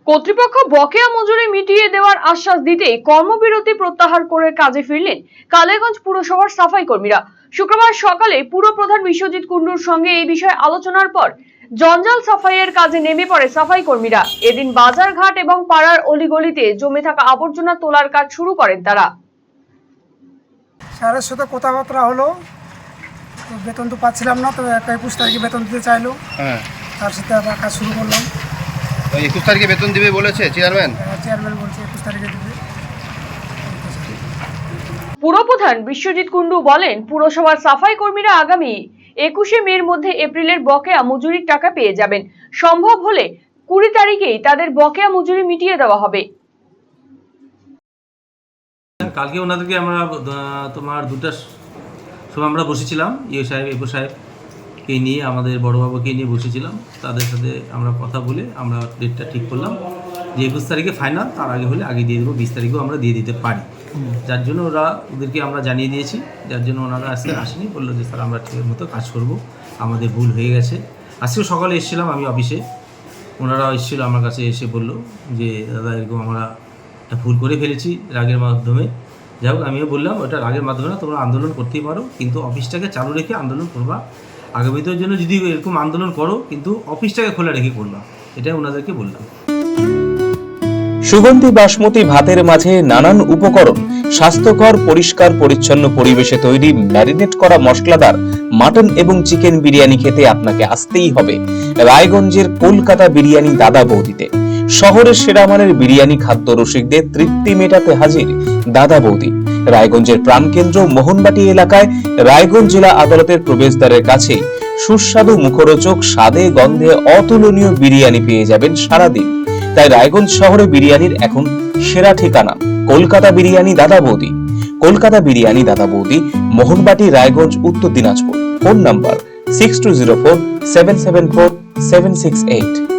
কর্তৃপক্ষ বকেয়া মজুরি মিটিয়ে দেওয়ার আশ্বাস দিতেই কর্মবিরতি প্রত্যাহার করে কাজে ফিরলেন কালিয়াগঞ্জ পুরসভার সাফাই কর্মীরা। শুক্রবার সকালে পুর প্রধান বিশ্বজিৎ কুন্ডুর সঙ্গে এই বিষয়ে আলোচনার পর জঞ্জাল সাফাইয়ের কাজে নেমে পড়ে সাফাই কর্মীরা। এদিন বাজার ঘাট এবং পাড়ার অলিগলিতে জমে থাকা আবর্জনা তোলার কাজ শুরু করেন তারা। স্যারের সাথে কথাবার্তা হলো, বেতন তো পাচ্ছিলাম না, তো 21 তারিখে বেতন দিতে চাইলো। তার সাথে আবার কাজ শুরু করলাম। 21 তারিখে বেতন দিবে বলেছে চেয়ারম্যান। চেয়ারম্যান বলছে 21 তারিখে দিবে। পুরপ্রধান বিশ্বজিৎ কুন্ডু বলেন, পুরসভার সাফাই কর্মীরা আগামী 21শে মের মধ্যে এপ্রিলের বকেয়া মজুরির টাকা পেয়ে যাবেন। সম্ভব হলে 20 তারিখেই তাদের বকেয়া মজুরি মিটিয়ে দেওয়া হবে। কালকে ওনাদেরকে আমরা তোমার 2টার সময় আমরা বসেছিলাম, ইয়ে সাহেব এপো সাহেবকে নিয়ে, আমাদের বড়োবাবুকে নিয়ে বসেছিলাম। তাদের সাথে আমরা কথা বলে আমরা ডেটটা ঠিক করলাম যে 21 তারিখে ফাইনাল, তার আগে হলে আগে দিয়ে দেবো, 20 তারিখেও আমরা দিয়ে দিতে পারি। যার জন্য ওদেরকে আমরা জানিয়ে দিয়েছি, যার জন্য ওনারা আজকে আসেনি, বললো যে স্যার আমরা ঠিকের মতো কাজ করব, আমাদের ভুল হয়ে গেছে। আজকেও সকালে এসেছিলাম আমি অফিসে, ওনারাও এসেছিলো আমার কাছে, এসে বললো যে দাদা এরকম আমরা একটা ভুল করে ফেলেছি রাগের মাধ্যমে। যাই হোক, আমিও বললাম ওটা রাগের মাধ্যমে না, তোমরা আন্দোলন করতেই পারো, কিন্তু অফিসটাকে চালু রেখে আন্দোলন করবা। আগামীদের জন্য যদি এরকম আন্দোলন করো, কিন্তু অফিসটাকে খোলা রেখে করবা, এটাই ওনাদেরকে বললাম। সুগন্ধি বাসমতি ভাতের মাঝে নানান উপকরণ, স্বাস্থ্যকর পরিষ্কার পরিচ্ছন্ন পরিবেশে তৈরি ম্যারিনেট করা মশলাদার মাটন এবং চিকেন বিরিয়ানি খেতে আপনাকে আসতেই হবে রায়গঞ্জের কলকাতা বিরিয়ানি দাদা বৌদিতে। শহরের সেরা মানের বিরিয়ানি খাদ্য রসিকদের তৃপ্তি মেটাতে হাজির দাদা বৌদি। রায়গঞ্জের প্রাণকেন্দ্র মোহনবাটি এলাকায় রায়গঞ্জ জেলা আদালতের প্রবেশদ্বারের কাছে সুস্বাদু মুখরোচক স্বাদে গন্ধে অতুলনীয় বিরিয়ানি পেয়ে যাবেন সারাদিন। তাই রায়গঞ্জ শহরে বিরিয়ানির এখন সেরা ঠিকানা কলকাতা বিরিয়ানি দাদা বৌদি। কলকাতা বিরিয়ানি দাদা বৌদি, মোহনবাটি, রায়গঞ্জ, উত্তর দিনাজপুর। Phone number 6204774768।